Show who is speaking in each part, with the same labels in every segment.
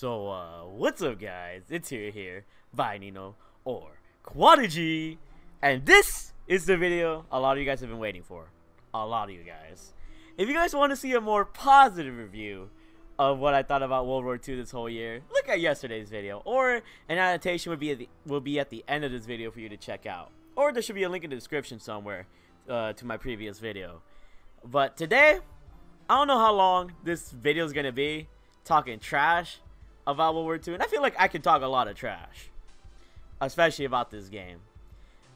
Speaker 1: What's up, guys? It's here by Nino or Quantity, and this is the video a lot of you guys have been waiting for. A lot of you guys. If you guys want to see a more positive review of what I thought about World War II this whole year, look at yesterday's video, or an annotation will be at the end of this video for you to check out, or there should be a link in the description somewhere to my previous video. But today, I don't know how long this video is gonna be talking trash about World War II, and I feel like I can talk a lot of trash, especially about this game.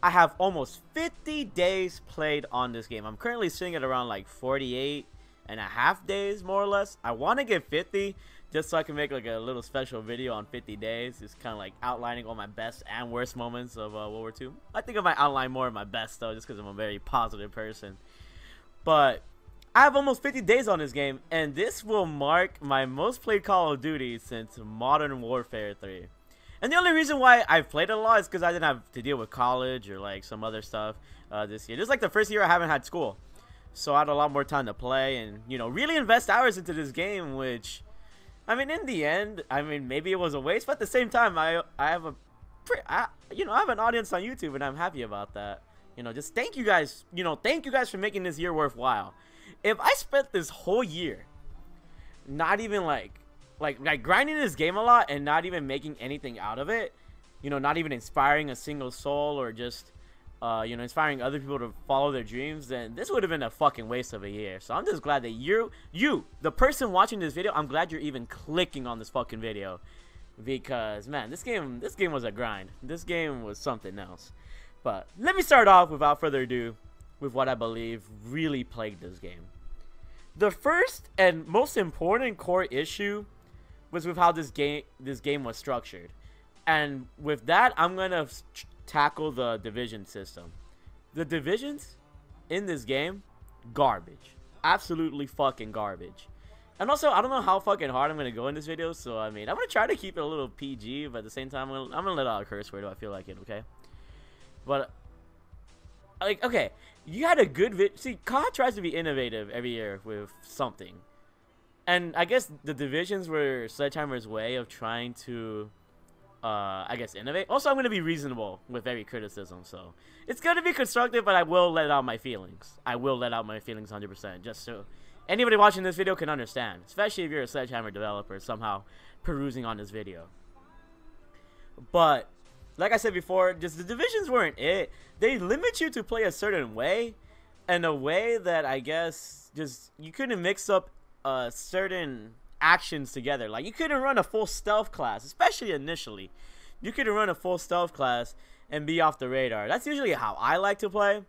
Speaker 1: I have almost 50 days played on this game. I'm currently sitting at around like 48.5 days, more or less. I want to get 50 just so I can make like a little special video on 50 days. It's kind of like outlining all my best and worst moments of World War II. I think I might outline more of my best though, just because I'm a very positive person. But I have almost 50 days on this game, and this will mark my most played Call of Duty since Modern Warfare 3. And the only reason why I've played it a lot is because I didn't have to deal with college or like some other stuff this year. This is like the first year I haven't had school, so I had a lot more time to play and, you know, really invest hours into this game, which, I mean, in the end, I mean, maybe it was a waste, but at the same time, I have I have an audience on YouTube, and I'm happy about that. You know, just thank you guys, thank you guys for making this year worthwhile. If I spent this whole year not even like grinding this game a lot and not even making anything out of it, not even inspiring a single soul or just inspiring other people to follow their dreams, then this would have been a fucking waste of a year. So I'm just glad that you, the person watching this video, I'm glad you're even clicking on this fucking video, because man, this game was a grind. This game was something else. But let me start off without further ado with what I believe really plagued this game. The first and most important core issue was with how this game was structured. And with that, I'm going to tackle the division system. The divisions in this game, garbage. Absolutely fucking garbage. And also, I don't know how fucking hard I'm going to go in this video, so I mean, I'm going to try to keep it a little PG, but at the same time, I'm going to let out a curse word if I feel like it, okay? But like, okay, you had a good see, COD tries to be innovative every year with something, and I guess the divisions were Sledgehammer's way of trying to I guess innovate. Also, I'm going to be reasonable with every criticism, so it's going to be constructive, but I will let out my feelings. I will let out my feelings 100%, just so anybody watching this video can understand, especially if you're a Sledgehammer developer somehow perusing on this video. But like I said before, just the divisions weren't it. They limit you to play a certain way, and a way that I guess just you couldn't mix up certain actions together. Like, you couldn't run a full stealth class, especially initially. You couldn't run a full stealth class and be off the radar. That's usually how I like to play.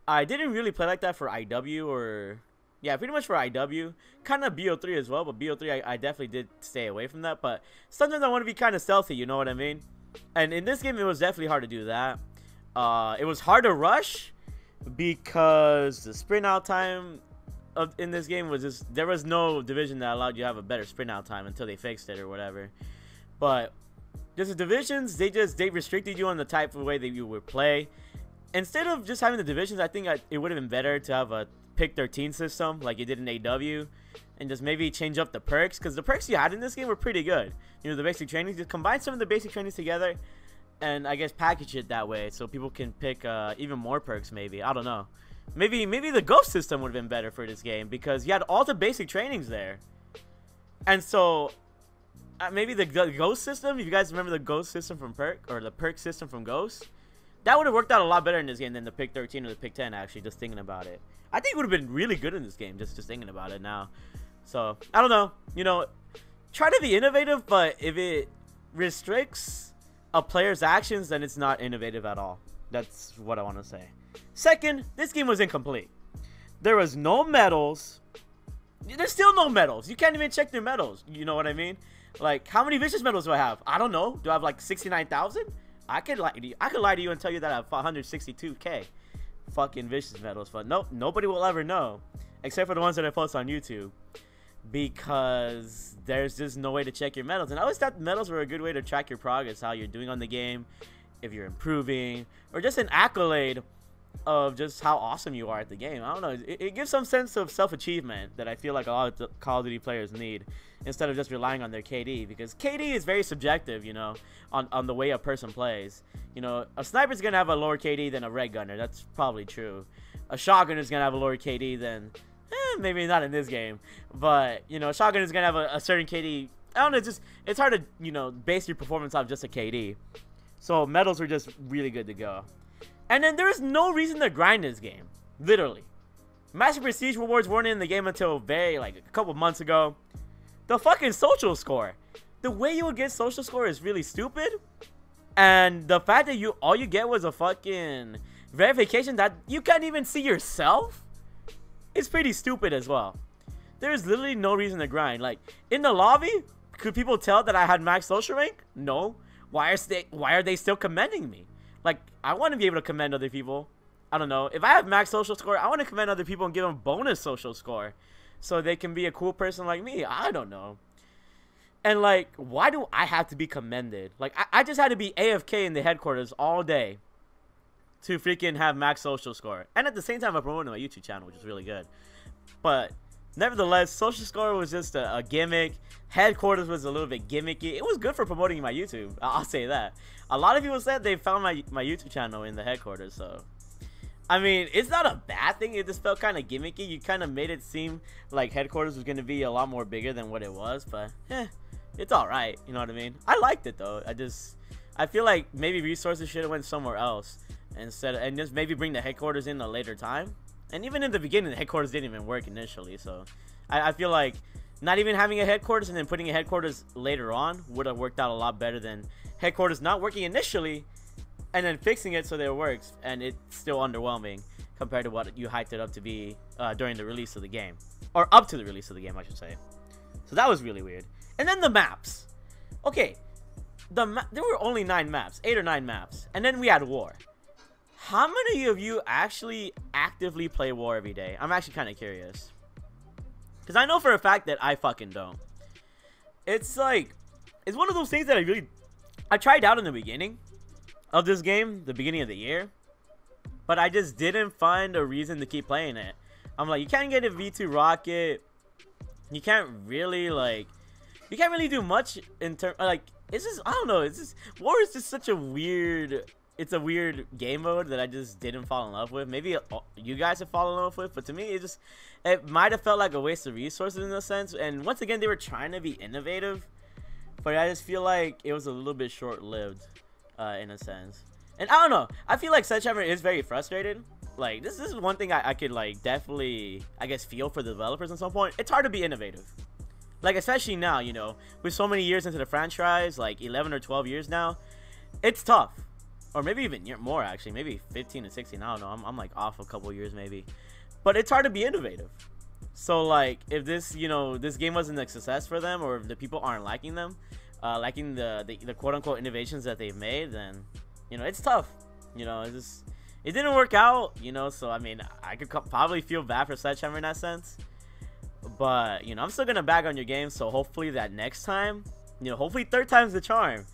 Speaker 1: I didn't really play like that for IW, or yeah, pretty much for IW. Kind of BO3 as well, but BO3 I definitely did stay away from that. But sometimes I want to be kind of stealthy, you know what I mean? And in this game, it was definitely hard to do that. It was hard to rush because the sprint out time in this game was just, there was no division that allowed you to have a better sprint out time until they fixed it or whatever. But just the divisions, they restricted you on the type of way that you would play. Instead of just having the divisions, I think it would have been better to have a pick 13 system like you did in AW, and just maybe change up the perks, because the perks you had in this game were pretty good. The basic trainings, just combine some of the basic trainings together and I guess package it that way so people can pick even more perks. Maybe, I don't know, maybe the ghost system would have been better for this game, because you had all the basic trainings there. And so maybe the ghost system, if you guys remember the ghost system from perk, or the perk system from ghost, that would have worked out a lot better in this game than the pick 13 or the pick 10. Actually, just thinking about it, I think it would have been really good in this game, just thinking about it now. So I don't know, try to be innovative, but if it restricts a player's actions, then it's not innovative at all. That's what I want to say. Second, this game was incomplete. There was no medals. There's still no medals. You can't even check their medals. You know what I mean? Like, how many vicious medals do I have? I don't know. Do I have like 69,000? I could lie to you and tell you that I have 162k fucking vicious medals, but nope, nobody will ever know, except for the ones that I post on YouTube, because there's just no way to check your medals. And I always thought medals were a good way to track your progress, how you're doing on the game, if you're improving, or just an accolade of just how awesome you are at the game. I don't know. It gives some sense of self-achievement that I feel like a lot of the Call of Duty players need, instead of just relying on their KD, because KD is very subjective, you know, on the way a person plays. You know, a sniper's gonna have a lower KD than a red gunner. That's probably true. A shotgunner is gonna have a lower KD than, maybe not in this game, but you know, a shotgun is gonna have a certain KD. I don't know. It's hard to, you know, base your performance off just a KD. So medals were just really good to go. And then there is no reason to grind this game. Literally. Master Prestige rewards weren't in the game until like a couple months ago. The fucking social score. The way you would get social score is really stupid. And the fact that all you get was a fucking verification that you can't even see yourself is pretty stupid as well. There's literally no reason to grind. Like, in the lobby, could people tell that I had max social rank? No. Why are they still commending me? Like, I want to be able to commend other people. I don't know. If I have max social score, I want to commend other people and give them bonus social score, so they can be a cool person like me. I don't know. And, like, why do I have to be commended? Like, I just had to be AFK in the headquarters all day to freaking have max social score. And at the same time, I'm promoting my YouTube channel, which is really good. But nevertheless, social score was just a gimmick. Headquarters was a little bit gimmicky. It was good for promoting my YouTube. I'll say that. A lot of people said they found my YouTube channel in the headquarters. So, I mean, it's not a bad thing. It just felt kind of gimmicky. You kind of made it seem like headquarters was going to be a lot more bigger than what it was. But, it's alright. You know what I mean? I liked it, though. I feel like maybe resources should have went somewhere else, and just maybe bring the headquarters in a later time. And even in the beginning, the headquarters didn't even work initially. So, I feel like not even having a headquarters and then putting a headquarters later on would have worked out a lot better than headquarters not working initially and then fixing it so that it works, and it's still underwhelming compared to what you hyped it up to be during the release of the game, or up to the release of the game, I should say. So that was really weird. And then the maps. Okay, there were only 9 maps, 8 or 9 maps, and then we had war. How many of you actually actively play war every day? I'm actually kind of curious, because I know for a fact that I fucking don't. It's like, it's one of those things that I tried out in the beginning of this game, the beginning of the year, but I just didn't find a reason to keep playing it. I'm like, you can't get a V2 rocket. You can't really do much in terms, like, it's just, I don't know, it's just, war is just such a weird, it's a weird game mode that I just didn't fall in love with. Maybe you guys have fallen in love with, but to me, it might have felt like a waste of resources in a sense. And once again, they were trying to be innovative, but I just feel like it was a little bit short-lived in a sense. And I don't know, I feel like Sledgehammer is very frustrated. Like, this is one thing I could, like, definitely, I guess, feel for the developers at some point. It's hard to be innovative. Like, especially now, you know, with so many years into the franchise, like 11 or 12 years now, it's tough. Or maybe even more, actually. Maybe 15 and 16. I don't know. I'm like off a couple years maybe. But it's hard to be innovative. So, like, if this, you know, this game wasn't a success for them, or if the people aren't liking them, liking the quote-unquote innovations that they've made, then, you know, it's tough. You know, it didn't work out, you know. So, I mean, I could probably feel bad for Sledgehammer in that sense. But, you know, I'm still going to bag on your game. So, hopefully that next time, you know, hopefully third time's the charm,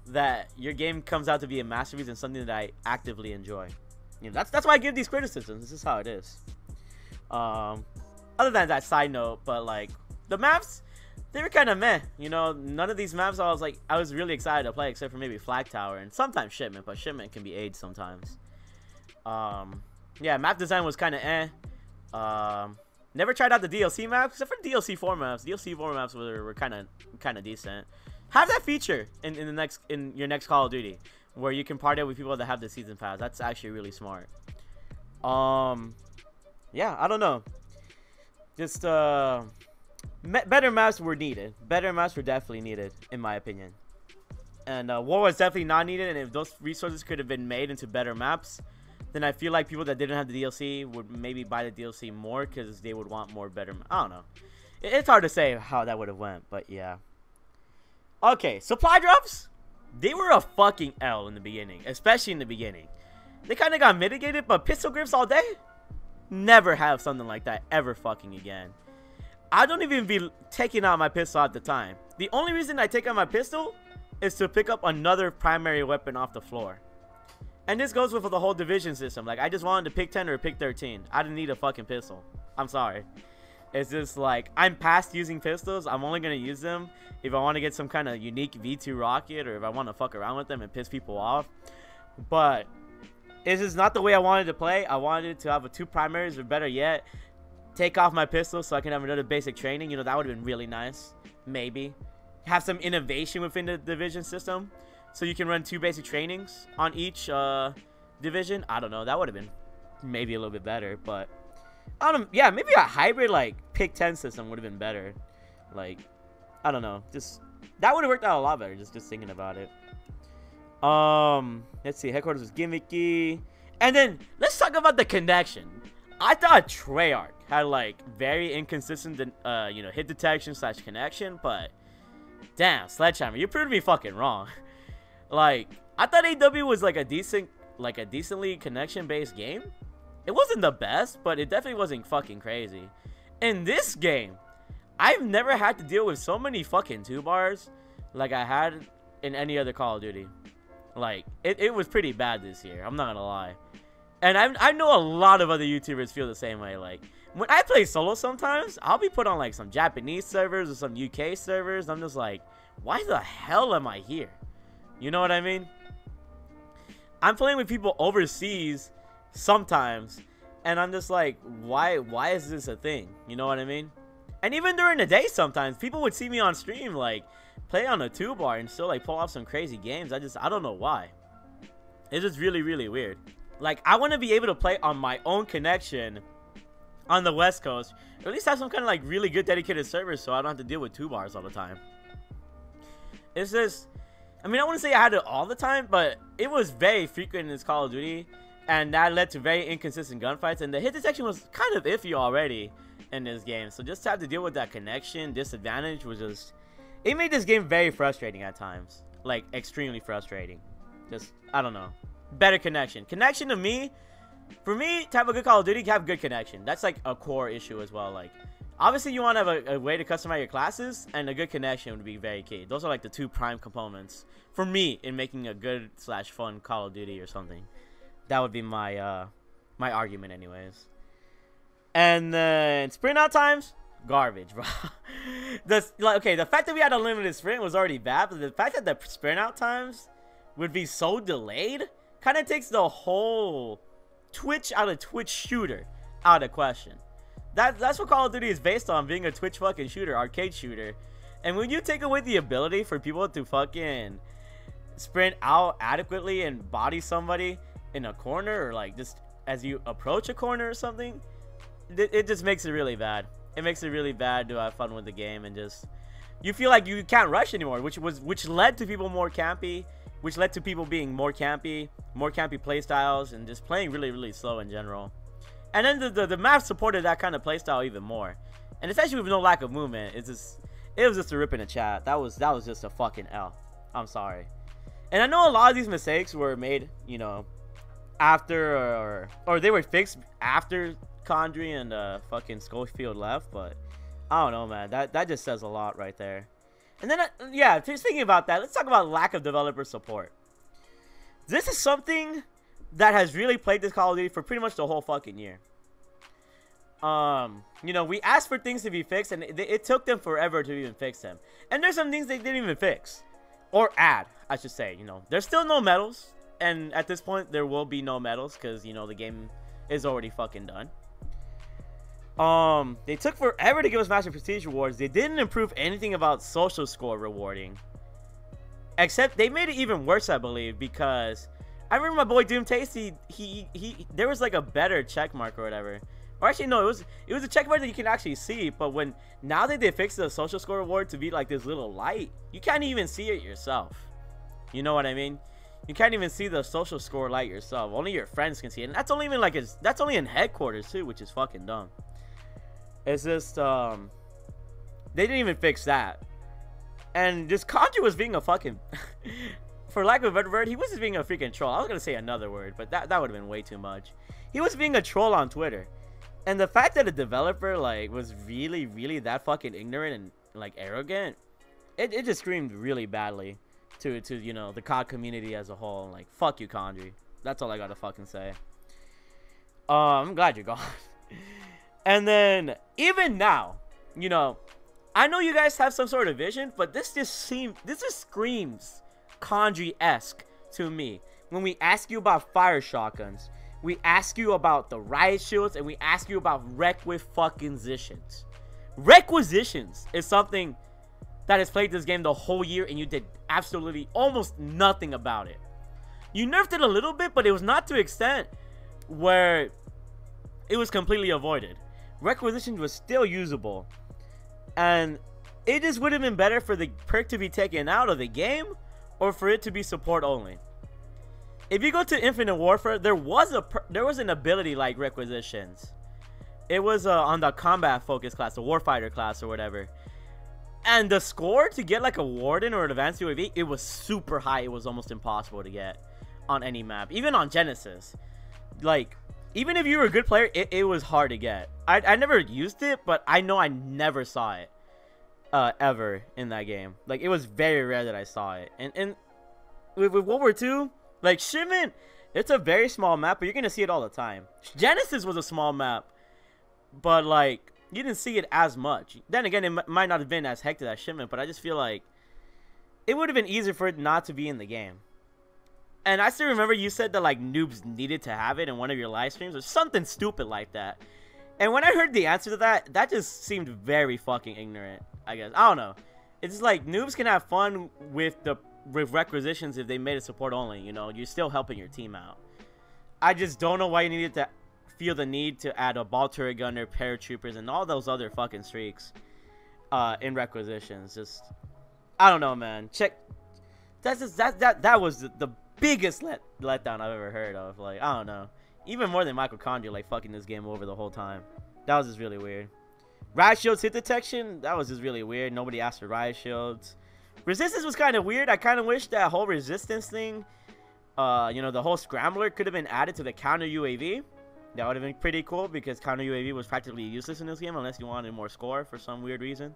Speaker 1: that your game comes out to be a masterpiece and something that I actively enjoy. You know, that's why I give these criticisms. This is how it is. Other than that, side note, but like the maps, they were kind of meh. You know, none of these maps I was really excited to play, except for maybe Flag Tower and sometimes Shipment, but Shipment can be aged sometimes. Yeah, map design was kind of eh. Never tried out the DLC maps, except for DLC 4 maps. DLC 4 maps were kind of decent. Have that feature in your next Call of Duty, where you can party with people that have the season pass. That's actually really smart. Yeah, I don't know. Just better maps were needed. Better maps were definitely needed, in my opinion. And war was definitely not needed. And if those resources could have been made into better maps, then I feel like people that didn't have the DLC would maybe buy the DLC more because they would want more better. I don't know. It's hard to say how that would have went, but yeah. Okay, supply drops, they were a fucking L in the beginning, especially in the beginning. They kind of got mitigated, but pistol grips all day? Never have something like that ever fucking again. I don't even be taking out my pistol at the time. The only reason I take out my pistol is to pick up another primary weapon off the floor. And this goes with the whole division system. Like, I just wanted to pick 10 or pick 13. I didn't need a fucking pistol. I'm sorry. It's just like, I'm past using pistols. I'm only going to use them if I want to get some kind of unique V2 rocket, or if I want to fuck around with them and piss people off. But it's just not the way I wanted to play. I wanted to have 2 primaries, or better yet, take off my pistol so I can have another basic training. You know, that would have been really nice. Maybe. Have some innovation within the division system, so you can run 2 basic trainings on each division. I don't know. That would have been maybe a little bit better, but I don't. Yeah, maybe a hybrid like pick 10 system would have been better. Like, I don't know. Just that would have worked out a lot better. Just thinking about it. Let's see. Headquarters was gimmicky, and then let's talk about the connection. I thought Treyarch had like very inconsistent, you know, hit detection / connection, but damn, Sledgehammer, you proved me fucking wrong. Like, I thought AW was like a decently connection-based game. It wasn't the best, but it definitely wasn't fucking crazy. In this game, I've never had to deal with so many fucking 2-bars like I had in any other Call of Duty. Like, it was pretty bad this year, I'm not gonna lie. And I know a lot of other YouTubers feel the same way. Like, when I play solo sometimes, I'll be put on like some Japanese servers or some UK servers. I'm just like, why the hell am I here? You know what I mean? I'm playing with people overseas sometimes, and I'm just like, why is this a thing? You know what I mean? And even during the day sometimes, people would see me on stream like play on a 2-bar and still like pull off some crazy games. I don't know why. It's just really, really weird. Like, I want to be able to play on my own connection on the West Coast, or at least have some kind of like really good dedicated servers so I don't have to deal with 2-bars all the time. It's just, I mean, I wouldn't say I had it all the time, but it was very frequent in this Call of Duty, and that led to very inconsistent gunfights, and the hit detection was kind of iffy already in this game. So just to have to deal with that connection disadvantage was just, it made this game very frustrating at times. Like, extremely frustrating. Just, I don't know. Better connection. Connection to me, for me, to have a good Call of Duty, have good connection. That's like a core issue as well. Like, obviously you want to have a way to customize your classes, and a good connection would be very key. Those are like the 2 prime components for me in making a good / fun Call of Duty or something. That would be my my argument anyways. And then sprint out times, garbage, bro. Okay, the fact that we had a limited sprint was already bad, but the fact that the sprint out times would be so delayed kind of takes the whole Twitch shooter out of question. That's what Call of Duty is based on, being a Twitch fucking shooter, arcade shooter. And when you take away the ability for people to fucking sprint out adequately and body somebody in a corner, or like just as you approach a corner or something, it just makes it really bad. It makes it really bad to have fun with the game, and just you feel like you can't rush anymore, which led to people more campy, which led to people being more campy play styles, and just playing really, really slow in general. And then the map supported that kind of play style even more, and especially with no lack of movement. It was just a rip in the chat. That was just a fucking L. I'm sorry. And I know a lot of these mistakes were made, you know, after or they were fixed after Condry and fucking Schofield left, but I don't know, man. That just says a lot right there. And then yeah, just thinking about that, let's talk about lack of developer support. This is something that has really plagued this Call of Duty for pretty much the whole fucking year. You know, we asked for things to be fixed, and it took them forever to even fix them. And there's some things they didn't even fix or add, I should say. You know, there's still no medals, and at this point there will be no medals because, you know, the game is already fucking done. They took forever to give us Master Prestige rewards. They didn't improve anything about social score rewarding, except they made it even worse, I believe, because I remember my boy Doom Tasty, there was like a better check mark or whatever. Or actually, no, it was a check mark that you can actually see, but now that they fixed the social score reward to be like this little light, you can't even see it yourself. You know what I mean? You can't even see the social score light yourself. Only your friends can see it, and that's only even like that's only in headquarters too, which is fucking dumb. It's just they didn't even fix that. And just Contra was being a fucking for lack of a better word, he was just being a freaking troll. I was gonna say another word, but that would have been way too much. He was being a troll on Twitter. And the fact that a developer like was really that fucking ignorant and like arrogant, it just screamed really badly to you know, the COD community as a whole. Like, fuck you, Condry. That's all I gotta fucking say. I'm glad you're gone. And then, even now, you know, I know you guys have some sort of vision, but this just screams Condry-esque to me. When we ask you about fire shotguns, we ask you about the riot shields, and we ask you about requisitions. Requisitions is something that has played this game the whole year, and you did absolutely almost nothing about it. You nerfed it a little bit, but it was not to the extent where it was completely avoided. Requisitions was still usable, and it just would have been better for the perk to be taken out of the game, or for it to be support only. If you go to Infinite Warfare, there was an ability like requisitions. It was on the combat focus class, the warfighter class or whatever. And the score to get like a warden or an advanced UAV, it was super high. It was almost impossible to get on any map, even on Genesis. Like, even if you were a good player, it was hard to get. I never used it, but I know I never saw it ever in that game. Like, it was very rare that I saw it. And with World War II, like, Shipment, it's a very small map, but you're gonna see it all the time. Genesis was a small map, but like, you didn't see it as much. Then again, it might not have been as hectic as Shipment, but I just feel like it would have been easier for it not to be in the game. And I still remember you said that like noobs needed to have it in one of your live streams or something stupid like that. And when I heard the answer to that, that just seemed very fucking ignorant, I guess. I don't know. It's like noobs can have fun with requisitions if they made it support only, you know. You're still helping your team out. I just don't know why you needed to feel the need to add a ball turret gunner, paratroopers, and all those other fucking streaks in requisitions. Just, I don't know, man. That was the biggest letdown I've ever heard of. Like, I don't know. Even more than Mitochondria, like, fucking this game over the whole time. That was just really weird. Riot shields hit detection, that was just really weird. Nobody asked for riot shields. Resistance was kind of weird. I kind of wish that whole resistance thing, you know, the whole scrambler could have been added to the counter UAV. That would have been pretty cool, because counter UAV was practically useless in this game unless you wanted more score for some weird reason.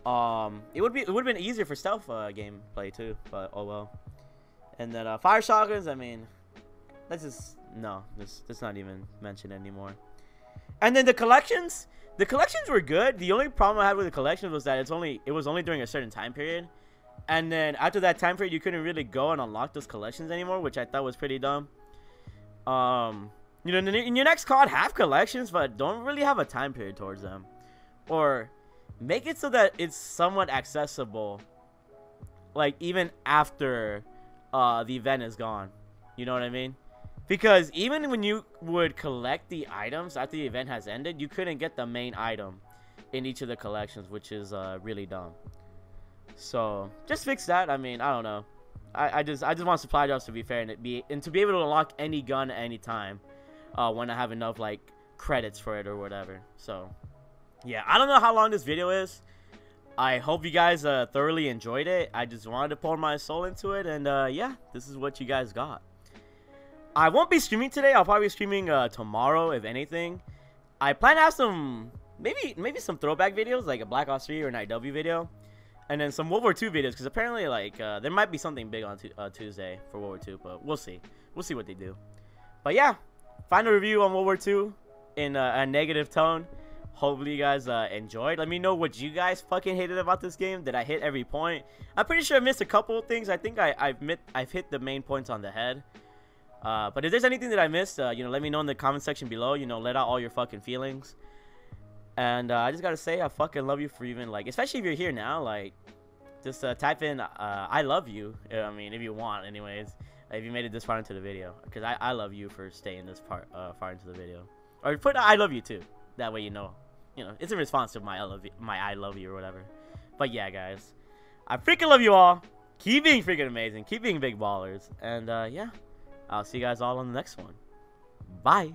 Speaker 1: It would have been easier for stealth gameplay too, but oh well. And then fire shotguns, I mean, let's just let's not even mention anymore. And then the collections were good. The only problem I had with the collections was that it was only during a certain time period, and then after that time period you couldn't really go and unlock those collections anymore, which I thought was pretty dumb. You know, in your next COD, have collections, but don't really have a time period towards them, or make it so that it's somewhat accessible, like even after the event is gone. You know what I mean? Because even when you would collect the items after the event has ended, you couldn't get the main item in each of the collections, which is really dumb. So just fix that. I mean, I don't know. I just want supply drops to be fair, and to be able to unlock any gun at any time when I have enough like credits for it or whatever. So yeah, I don't know how long this video is. I hope you guys thoroughly enjoyed it. I just wanted to pour my soul into it, and yeah, this is what you guys got. I won't be streaming today. I'll probably be streaming tomorrow, if anything. I plan to have some, maybe some throwback videos, like a Black Ops 3 or an IW video, and then some World War II videos, because apparently, like, there might be something big on Tuesday for World War II, but we'll see. We'll see what they do. But yeah, final review on World War II in a negative tone. Hopefully you guys enjoyed. Let me know what you guys fucking hated about this game. Did I hit every point? I'm pretty sure I missed a couple of things. I think I've hit the main points on the head. But if there's anything that I missed, you know, let me know in the comment section below. You know, let out all your fucking feelings. And I just gotta say, I fucking love you for even, like, especially if you're here now, like, just type in I love you. I mean, if you want, anyways, if you made it this far into the video, because I love you for staying this far into the video. Or put I love you too. That way you know, it's in response to my I love you or whatever. But yeah, guys, I freaking love you all. Keep being freaking amazing. Keep being big ballers. And yeah, I'll see you guys all on the next one. Bye.